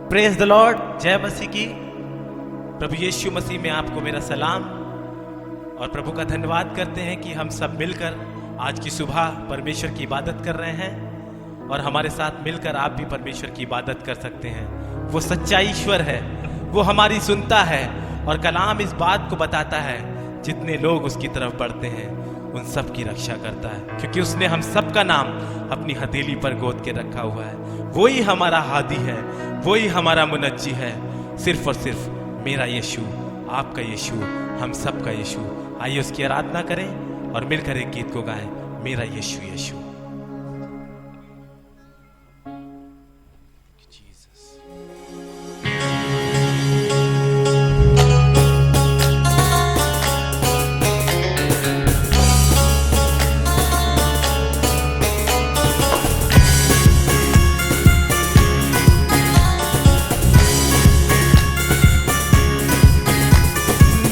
Praise the Lord. जय मसीह की। प्रभु यीशु मसीह में आपको मेरा सलाम और प्रभु का धन्यवाद करते हैं कि हम सब मिलकर आज की सुबह परमेश्वर की इबादत कर रहे हैं और हमारे साथ मिलकर आप भी परमेश्वर की इबादत कर सकते हैं। वो सच्चा ईश्वर है, वो हमारी सुनता है और कलाम इस बात को बताता है जितने लोग उसकी तरफ बढ़ते हैं उन सब की रक्षा करता है, क्योंकि उसने हम सब का नाम अपनी हथेली पर गोद के रखा हुआ है। वही हमारा हादी है, वही हमारा मुनज्जी है, सिर्फ और सिर्फ मेरा यीशु, आपका यीशु, हम सब का यीशु। आइए उसकी आराधना करें और मिलकर एक गीत को गाएं, मेरा यीशु यीशु।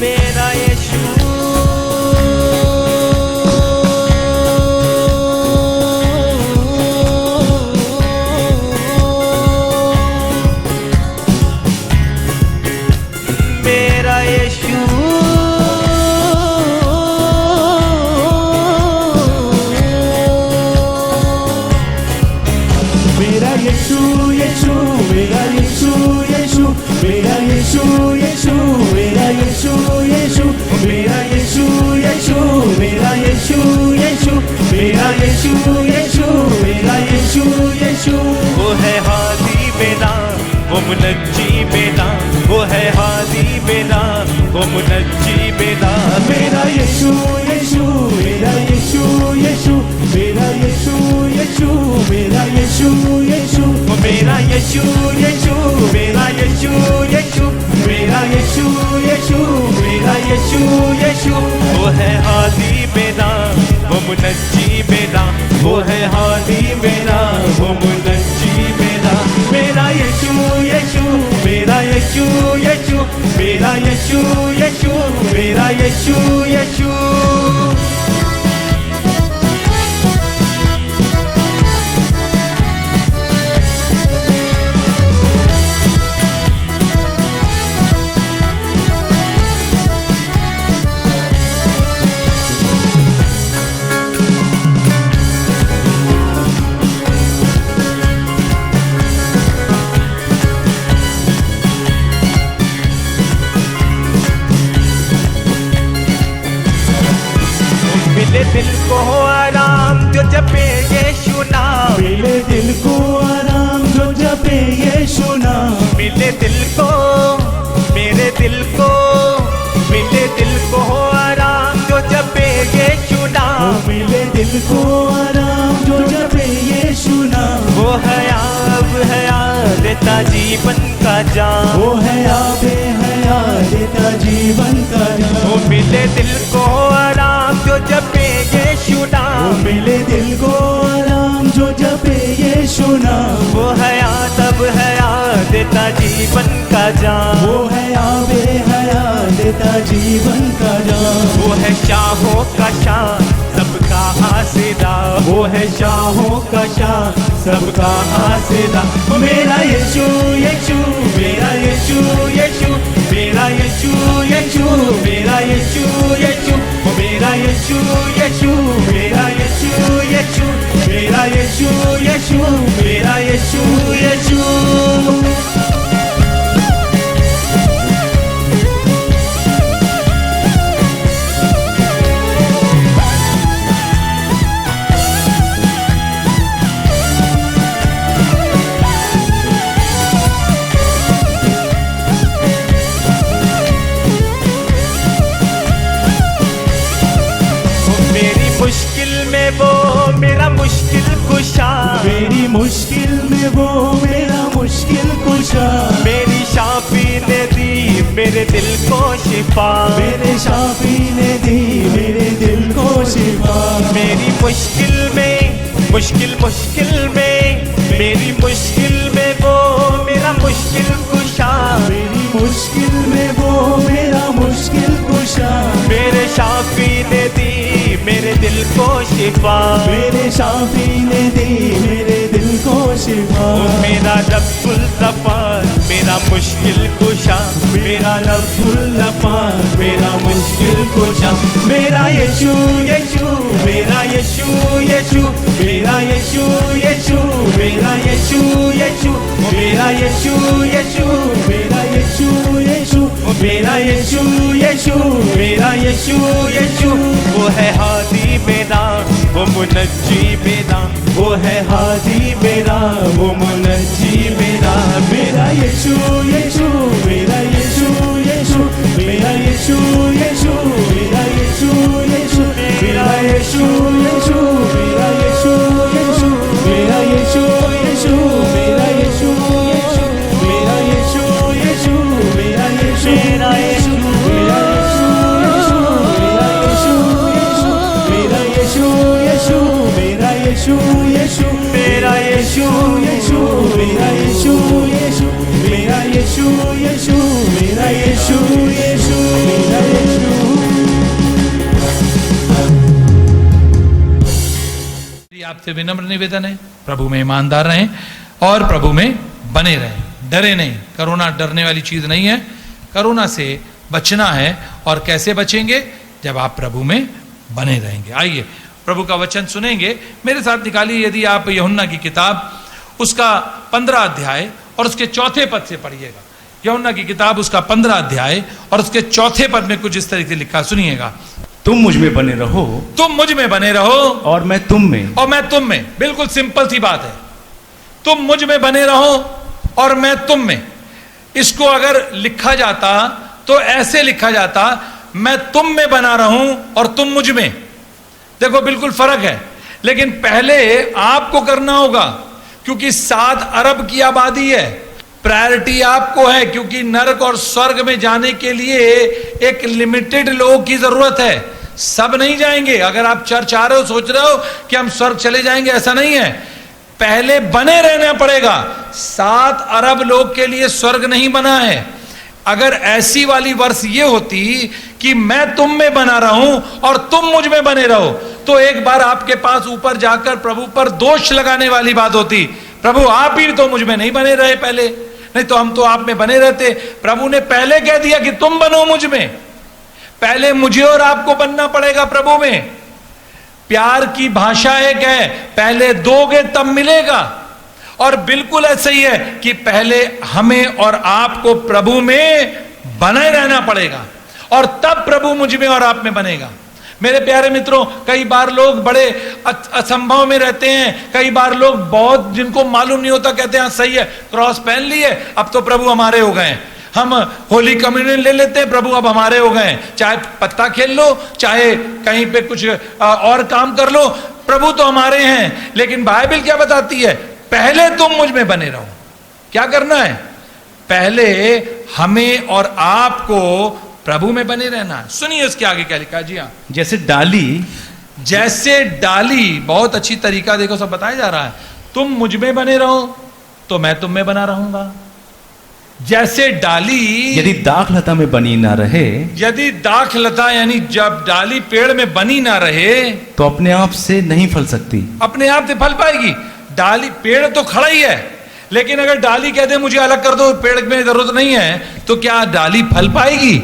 मेरा यीशु, मेरा यीशु, मेरा यीशु यीशु, मेरा यीशु यीशु, मेरा यीशु यीशु, मेरा यीशु यीशु, मेरा यीशु यीशु, मेरा यीशु यीशु, मेरा यीशु यीशु, मेरा यीशु यीशु। वो है हादी मेरा, वो मुनज्जी मेरा, वो है हादी मेरा, वो मुनज्जी मेरा। मेरा यीशु यीशु, मेरा यीशु यीशु, मेरा यीशु यीशु, मेरा यीशु यीशु, मेरा यीशु यीशु, मेरा यीशु यीशु, मेरा यीशु यीशु, मेरा यीशु यीशु। वो है हादी मेरा, वो मुनज्जी मेरा, वो है हादी मेरा, वो मुनज्जी मेरा। मेरा यीशु यीशु, मेरा यीशु यीशु, मेरा यीशु यीशु, मेरा यीशु यीशु। मिले दिल को आराम जो जपे यीशु नाम, मिले दिल को आराम जो जपे यीशु नाम, मिले दिल को, मेरे दिल को, मिले दिल को आराम जो जपे यीशु नाम। मिले दिल को आराम जो जपे यीशु नाम। वो है आब हया देता जीवन का जाम, वो है आबे हयात देता जीवन का वो जाम। मिले दिल को आराम जो जपे यीशु वो नाम। मिले दिल को आराम जो जपे यीशु नाम। वो हया तब हया देता जीवन का जाम। वो है आबे हयात देता जीवन का जाम। वो है शाहों का शाह सबका आसिरा, वो है शाहों का शाह सबका आसिरा। मेरा यीशु यीशु, मेरा यीशु यीशु, मेरा यीशु यीशु, मेरा यीशु यीशु, मेरा यीशु यीशु, मेरा यीशु यीशु, मेरा यीशु यीशु, मेरा यीशु यीशु। मेरी मुश्किल में वो मेरा मुश्किल कुशा, मेरी मुश्किल में वो मेरा मुश्किल कुशा। मेरी शाफी ने दी मेरे दिल को शिफा, मेरे शाफी ने दी मेरे दिल को शिफा। मेरी मुश्किल में, मुश्किल मुश्किल में, मेरी मुश्किल में वो मेरा मुश्किल कुशा। मेरी मुश्किल में वो मेरा मुश्किल कुशा। मेरे शाफी ने दी मेरे दिल को शिफा, मेरे शाफी ने दी मेरे दिल को शिफा। मेरा रब्बुल गफ्फार मेरा मुश्किल कुशा, मेरा लफुल्लपा, मेरा मुश्किल कुशा, मेरा यीशु यीशु, मेरा यीशु यीशु, मेरा यीशु यीशु, मेरा यीशु यीशु, मेरा यीशु यीशु, मेरा यीशु यीशु, मेरा यीशु यीशु, मेरा यीशु यीशु। वो है हादी मेरा, वो मुनज्जी मेरा, वो है हादी मेरा, वो मुनज्जी मेरा, मेरा यीशु यीशु, मेरा यीशु यीशु, मेरा यीशु यीशु, मेरा यीशु यीशु, मेरा यीशु यीशु, मेरा यीशु यीशु, मेरा यीशु यीशु, मेरा यीशु यीशु, मेरा यीशु यीशु, मेरा यीशु, मेरा यीशु, मेरा यीशु यीशु, मेरा यीशु यीशु, मेरा यीशु यीशु, मेरा यीशु यीशु, मेरा यीशु यीशु, मेरा यीशु यीशु, मेरा यीशु। आपसे विनम्र निवेदन है, प्रभु में ईमानदार रहें और प्रभु में बने रहें, डरे नहीं। कोरोना डरने वाली चीज नहीं है, कोरोना से बचना है। और कैसे बचेंगे? जब आप प्रभु में बने रहेंगे। आइए प्रभु का वचन सुनेंगे। मेरे साथ निकालिए, यदि आप यूहन्ना की किताब उसका 15 अध्याय और उसके चौथे पद से पढ़िएगा। यूहन्ना की किताब उसका 15 अध्याय और उसके चौथे पद में कुछ इस तरह से लिखा, सुनिएगा। तुम मुझ में बने रहो, तुम मुझ में बने रहो और मैं तुम में, और मैं तुम में। बिल्कुल सिंपल सी बात है, तुम मुझ में बने रहो और मैं तुम में। इसको अगर लिखा जाता तो ऐसे लिखा जाता, मैं तुम में बना रहूं और तुम मुझ में। देखो बिल्कुल फर्क है, लेकिन पहले आपको करना होगा, क्योंकि 7 अरब की आबादी है। प्रायोरिटी आपको है, क्योंकि नरक और स्वर्ग में जाने के लिए एक लिमिटेड लोगों की जरूरत है, सब नहीं जाएंगे। अगर आप चर्च आ रहे हो, सोच रहे हो कि हम स्वर्ग चले जाएंगे, ऐसा नहीं है। पहले बने रहना पड़ेगा। 7 अरब लोग के लिए स्वर्ग नहीं बना है। अगर ऐसी वाली वर्ष ये होती कि मैं तुम में बना रहूं और तुम मुझ में बने रहो, तो एक बार आपके पास ऊपर जाकर प्रभु पर दोष लगाने वाली बात होती, प्रभु आप ही तो मुझ में नहीं बने रहे पहले, नहीं तो हम तो आप में बने रहते। प्रभु ने पहले कह दिया कि तुम बनो मुझ में। पहले मुझे और आपको बनना पड़ेगा प्रभु में। प्यार की भाषा एक है, पहले दोगे तब मिलेगा। और बिल्कुल ऐसा ही है कि पहले हमें और आपको प्रभु में बने रहना पड़ेगा, और तब प्रभु मुझ में और आप में बनेगा। मेरे प्यारे मित्रों, कई बार लोग बड़े असंभव में रहते हैं। कई बार लोग बहुत, जिनको मालूम नहीं होता, कहते हैं सही है, क्रॉस पहन लिए, अब तो प्रभु हमारे हो गए। हम होली कम्युनियन ले लेते हैं, प्रभु अब हमारे हो गए। चाहे पत्ता खेल लो, चाहे कहीं पे कुछ और काम कर लो, प्रभु तो हमारे हैं। लेकिन बाइबल क्या बताती है? पहले तुम मुझ में बने रहो। क्या करना है? पहले हमें और आपको प्रभु में बने रहना है। सुनिए उसके आगे क्या लिखा। जी हाँ, जैसे डाली, बहुत अच्छी तरीका देखो सब बताया जा रहा है। तुम मुझ में बने रहो तो मैं तुम में बना रहूंगा। जैसे डाली यदि दाखलता में बनी ना रहे, यदि दाखलता यानी जब डाली पेड़ में बनी ना रहे, तो अपने आप से नहीं फल सकती। अपने आप से फल पाएगी? डाली, पेड़ तो खड़ा ही है, लेकिन अगर डाली कहते मुझे अलग कर दो, पेड़ में जरूरत नहीं है, तो क्या डाली फल पाएगी?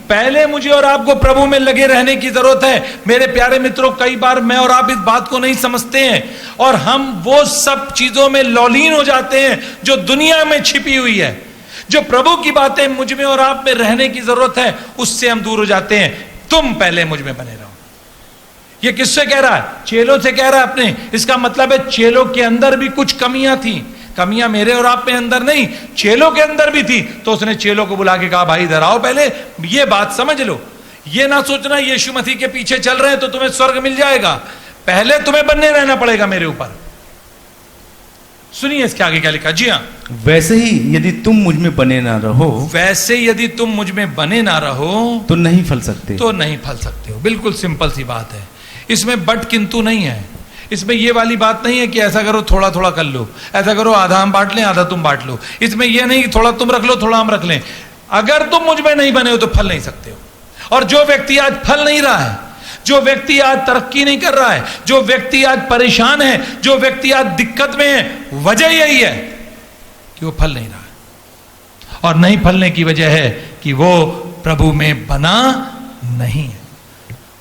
पहले मुझे और आपको प्रभु में लगे रहने की जरूरत है। मेरे प्यारे मित्रों, कई बार मैं और आप इस बात को नहीं समझते हैं, और हम वो सब चीजों में लौलीन हो जाते हैं जो दुनिया में छिपी हुई है। जो प्रभु की बातें मुझ में और आप में रहने की जरूरत है, उससे हम दूर हो जाते हैं। तुम पहले मुझ में बने रहो। ये किससे कह रहा है? चेलों से कह रहा है अपने। इसका मतलब है चेलों के अंदर भी कुछ कमियां थी। कमियां मेरे और आप में अंदर नहीं, चेलों के अंदर भी थी। तो उसने चेलों को बुला के कहा, भाई इधर आओ, पहले ये बात समझ लो। ये ना सोचना यीशु मसीह के पीछे चल रहे हैं तो तुम्हें स्वर्ग मिल जाएगा। पहले तुम्हें बनने रहना पड़ेगा मेरे ऊपर। सुनिए इसके आगे क्या लिखा। जी हाँ, वैसे ही यदि तुम मुझ में बने ना रहो, वैसे यदि तुम मुझ में बने ना रहो तो नहीं फल सकते। तो नहीं फल सकते हो। बिल्कुल सिंपल सी बात है। इसमें बट किंतु नहीं है। इसमें ये वाली बात नहीं है कि ऐसा करो थोड़ा थोड़ा कर लो, ऐसा करो आधा हम बांट लें आधा तुम बांट लो। इसमें यह नहीं कि थोड़ा तुम रख लो थोड़ा हम रख लें। अगर तुम मुझ में नहीं बने हो तो फल नहीं सकते हो। और जो व्यक्ति आज फल नहीं रहा है, जो व्यक्ति आज तरक्की नहीं कर रहा है, जो व्यक्ति आज परेशान है, जो व्यक्ति आज दिक्कत में है, वजह यही है कि वो फल नहीं रहा है। और नहीं फलने की वजह है कि वो प्रभु में बना नहीं है।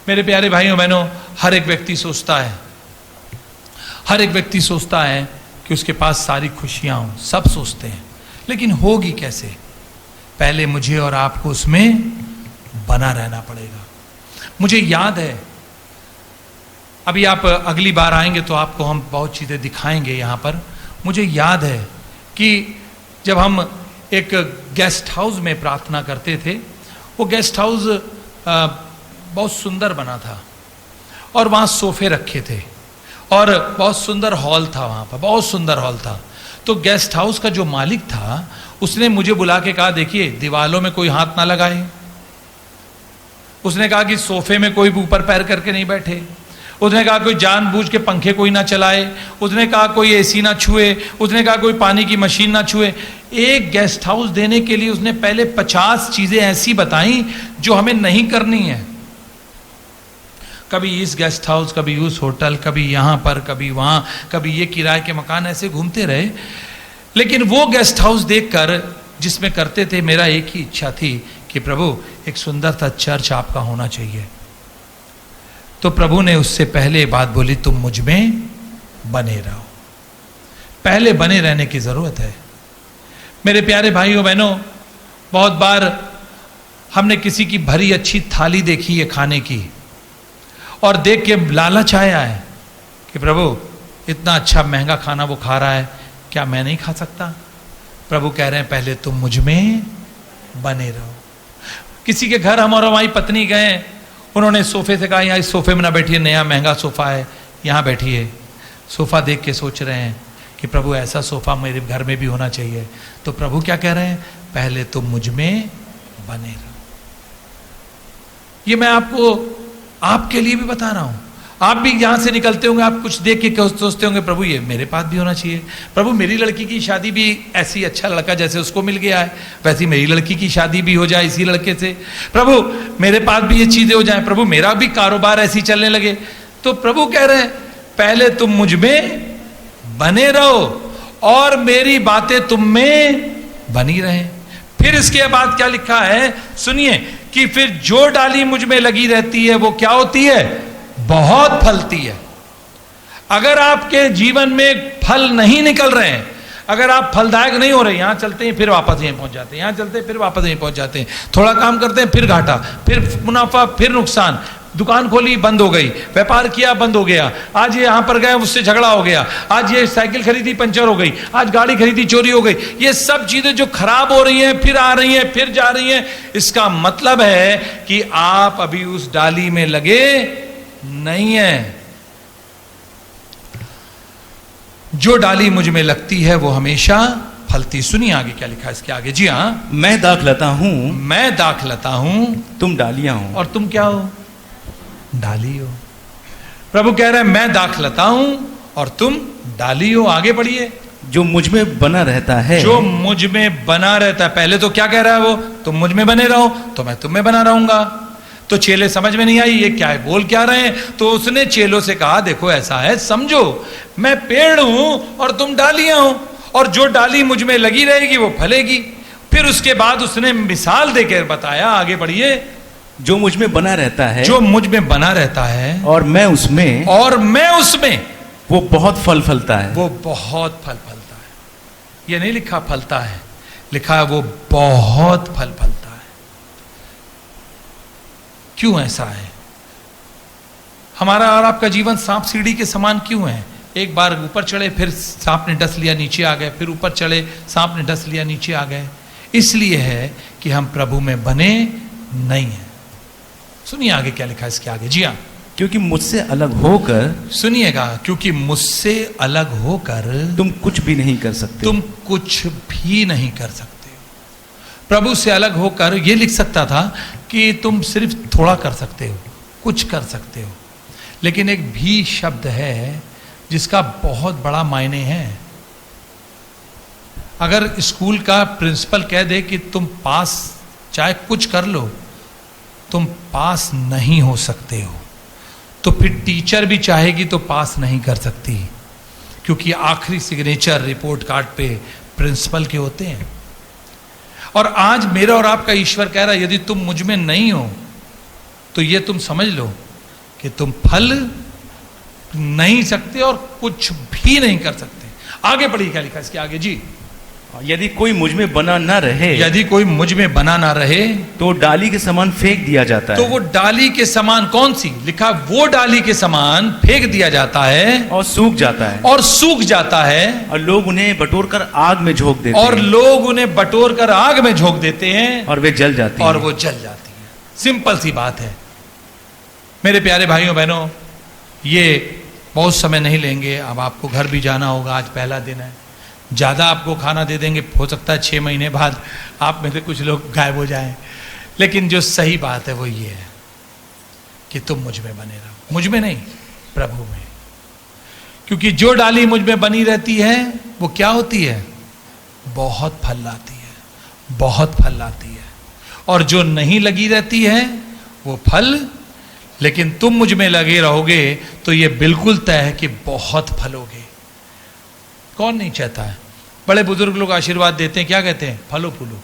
मेरे प्यारे भाइयों बहनों, हर एक व्यक्ति सोचता है कि उसके पास सारी खुशियां हों, सब सोचते हैं, लेकिन होगी कैसे? पहले मुझे और आपको उसमें बना रहना पड़ेगा। मुझे याद है, अभी आप अगली बार आएंगे तो आपको हम बहुत चीजें दिखाएंगे यहां पर। मुझे याद है कि जब हम एक गेस्ट हाउस में प्रार्थना करते थे, वो गेस्ट हाउस बहुत सुंदर बना था और वहां सोफे रखे थे और बहुत सुंदर हॉल था, वहां पर बहुत सुंदर हॉल था। तो गेस्ट हाउस का जो मालिक था उसने मुझे बुला के कहा, देखिए दीवालों में कोई हाथ ना लगाए। उसने कहा कि सोफे में कोई ऊपर पैर करके नहीं बैठे। उसने कहा कोई जानबूझ के पंखे कोई ना चलाए। उसने कहा कोई एसी ना छुए। उसने कहा कोई पानी की मशीन ना छुए। एक गेस्ट हाउस देने के लिए उसने पहले 50 चीजें ऐसी बताई जो हमें नहीं करनी है। कभी इस गेस्ट हाउस, कभी उस होटल, कभी यहां पर, कभी वहां, कभी ये किराए के मकान, ऐसे घूमते रहे। लेकिन वो गेस्ट हाउस देखकर जिसमें करते थे, मेरा एक ही इच्छा थी कि प्रभु एक सुंदर सा चर्च आपका होना चाहिए। तो प्रभु ने उससे पहले बात बोली, तुम मुझ में बने रहो। पहले बने रहने की जरूरत है। मेरे प्यारे भाइयों बहनों, बहुत बार हमने किसी की भरी अच्छी थाली देखी है खाने की और देख के लालच आया है कि प्रभु इतना अच्छा महंगा खाना वो खा रहा है, क्या मैं नहीं खा सकता? प्रभु कह रहे हैं पहले तुम मुझ में बने रहो। किसी के घर हम और हमारी पत्नी गए, उन्होंने सोफे से कहा यहाँ इस सोफे में ना बैठिए, नया महंगा सोफा है, यहाँ बैठिए। सोफा देख के सोच रहे हैं कि प्रभु ऐसा सोफा मेरे घर में भी होना चाहिए। तो प्रभु क्या कह रहे हैं? पहले तुम मुझ में बने रहो। ये मैं आपको आपके लिए भी बता रहा हूं। आप भी यहां से निकलते होंगे, आप कुछ देख के सोचते होंगे प्रभु ये मेरे पास भी होना चाहिए। प्रभु मेरी लड़की की शादी भी ऐसी अच्छा लड़का जैसे उसको मिल गया है वैसी मेरी लड़की की शादी भी हो जाए इसी लड़के से। प्रभु मेरे पास भी ये चीजें हो जाए, प्रभु मेरा भी कारोबार ऐसी चलने लगे। तो प्रभु कह रहे हैं पहले तुम मुझ में बने रहो और मेरी बातें तुम में बनी रहे। फिर इसके बाद क्या लिखा है सुनिए, कि फिर जो डाली मुझ में लगी रहती है वो क्या होती है? बहुत फलती है। अगर आपके जीवन में फल नहीं निकल रहे हैं, अगर आप फलदायक नहीं हो रहे, यहां चलते हैं फिर वापस यहीं पहुंच जाते हैं, यहां चलते हैं फिर वापस यहीं पहुंच जाते हैं, थोड़ा काम करते हैं फिर घाटा, फिर मुनाफा, फिर नुकसान, दुकान खोली बंद हो गई, व्यापार किया बंद हो गया, आज ये यहां पर गए उससे झगड़ा हो गया, आज ये साइकिल खरीदी पंचर हो गई, आज गाड़ी खरीदी चोरी हो गई। ये सब चीजें जो खराब हो रही हैं, फिर आ रही हैं, फिर जा रही हैं, इसका मतलब है कि आप अभी उस डाली में लगे नहीं है। जो डाली मुझ में लगती है वो हमेशा फलती। सुनिए आगे क्या लिखा है इसके आगे। जी हाँ, मैं दाखलता हूं, मैं दाखलता हूं, तुम डालियां हो। और तुम क्या हो? डाली हो। प्रभु कह रहे हैं मैं दाखलता हूं और तुम डाली हो। आगे बढ़िए। जो मुझ में बना रहता है, जो मुझ में बना रहता है। पहले तो क्या कह रहा है वो? तुम मुझ में बने रहो तो मैं तुम में बना रहूंगा। तो चेले समझ में नहीं आई ये क्या है, बोल क्या रहे हैं। तो उसने चेलों से कहा देखो ऐसा है, समझो मैं पेड़ हूं और तुम डालियां हो, और जो डाली मुझ में लगी रहेगी वो फलेगी। फिर उसके बाद उसने मिसाल देकर बताया, आगे बढ़िए। जो मुझ में बना रहता है, जो मुझ में बना रहता है और मैं उसमें, और मैं उसमें, वो बहुत फल फलता है। वो बहुत फल फलता है। ये नहीं लिखा फलता है, लिखा है वो बहुत फल फलता है। क्यों ऐसा है? हमारा और आपका जीवन सांप सीढ़ी के समान क्यों है? एक बार ऊपर चढ़े फिर सांप ने डस लिया नीचे आ गए, फिर ऊपर चढ़े सांप ने डस लिया नीचे आ गए। इसलिए है कि हम प्रभु में बने नहीं है। सुनिए आगे क्या लिखा है इसके आगे। जी हाँ, क्योंकि मुझसे अलग होकर, सुनिएगा, क्योंकि मुझसे अलग होकर तुम कुछ भी नहीं कर सकते। तुम कुछ भी नहीं कर सकते। प्रभु से अलग होकर ये लिख सकता था कि तुम सिर्फ थोड़ा कर सकते हो, कुछ कर सकते हो, लेकिन एक भी शब्द है जिसका बहुत बड़ा मायने है। अगर स्कूल का प्रिंसिपल कह दे कि तुम पास चाहे कुछ कर लो, तुम पास नहीं हो सकते हो, तो फिर टीचर भी चाहेगी तो पास नहीं कर सकती, क्योंकि आखिरी सिग्नेचर रिपोर्ट कार्ड पे प्रिंसिपल के होते हैं। और आज मेरा और आपका ईश्वर कह रहा है यदि तुम मुझ में नहीं हो तो ये तुम समझ लो कि तुम फल नहीं सकते और कुछ भी नहीं कर सकते। आगे पढ़िए क्या लिखा इसके आगे जी। यदि कोई मुझ में बना न रहे, यदि कोई मुझ में बना ना रहे तो डाली के समान फेंक दिया जाता है। तो वो डाली के समान, कौन सी लिखा, वो डाली के समान फेंक दिया जाता है और सूख जाता है, और सूख जाता है, और लोग उन्हें बटोर कर आग में झोंक देते और हैं, लोग उन्हें बटोर कर आग में झोंक देते हैं और वे जल जाती और हैं। वो जल जाती है। सिंपल सी बात है मेरे प्यारे भाइयों बहनों। ये बहुत समय नहीं लेंगे, अब आपको घर भी जाना होगा, आज पहला दिन है। ज़्यादा आपको खाना दे देंगे, हो सकता है 6 महीने बाद आप में से कुछ लोग गायब हो जाएं। लेकिन जो सही बात है वो ये है कि तुम मुझ में बने रहो, मुझ में नहीं प्रभु में। क्योंकि जो डाली मुझ में बनी रहती है वो क्या होती है, बहुत फल लाती है, बहुत फल लाती है। और जो नहीं लगी रहती है वो फल, लेकिन तुम मुझ में लगे रहोगे तो ये बिल्कुल तय है कि बहुत फलोगे। कौन नहीं चाहता है? बड़े बुजुर्ग लोग आशीर्वाद देते हैं, क्या कहते हैं, फलो फूलो।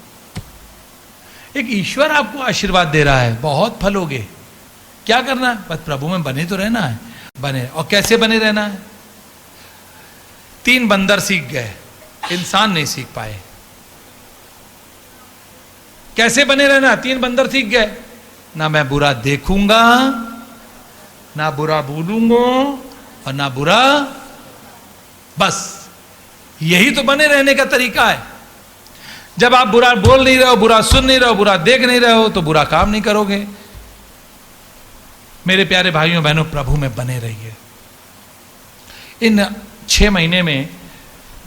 एक ईश्वर आपको आशीर्वाद दे रहा है, बहुत फलोगे। क्या करना है, बस प्रभु में बने तो रहना है, बने। और कैसे बने रहना है? 3 बंदर सीख गए, इंसान नहीं सीख पाए। कैसे बने रहना? 3 बंदर सीख गए, ना मैं बुरा देखूंगा, ना बुरा बोलूंगा, और ना बुरा, बस यही तो बने रहने का तरीका है। जब आप बुरा बोल नहीं रहे हो, बुरा सुन नहीं रहे हो, बुरा देख नहीं रहे हो, तो बुरा काम नहीं करोगे। मेरे प्यारे भाइयों बहनों, प्रभु में बने रहिए। इन 6 महीने में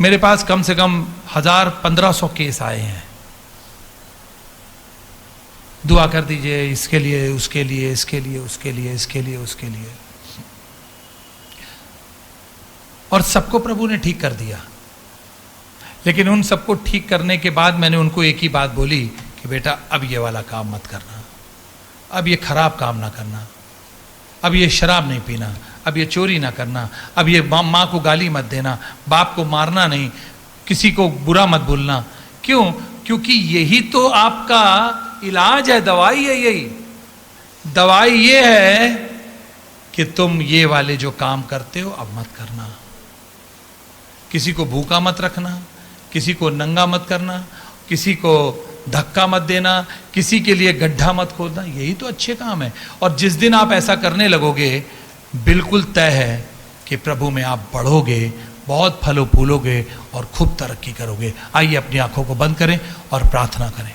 मेरे पास कम से कम 1000-1500 केस आए हैं। दुआ कर दीजिए इसके लिए, उसके लिए, इसके लिए, उसके लिए, इसके लिए, उसके लिए। और सबको प्रभु ने ठीक कर दिया। लेकिन उन सबको ठीक करने के बाद मैंने उनको एक ही बात बोली कि बेटा अब ये वाला काम मत करना, अब ये खराब काम ना करना, अब ये शराब नहीं पीना, अब ये चोरी ना करना, अब ये माँ को गाली मत देना, बाप को मारना नहीं, किसी को बुरा मत बोलना। क्यों? क्योंकि यही तो आपका इलाज है, दवाई है। यही दवाई ये है कि तुम ये वाले जो काम करते हो अब मत करना। किसी को भूखा मत रखना, किसी को नंगा मत करना, किसी को धक्का मत देना, किसी के लिए गड्ढा मत खोदना। यही तो अच्छे काम है। और जिस दिन आप ऐसा करने लगोगे, बिल्कुल तय है कि प्रभु में आप बढ़ोगे, बहुत फलो फूलोगे और खूब तरक्की करोगे। आइए अपनी आंखों को बंद करें और प्रार्थना करें।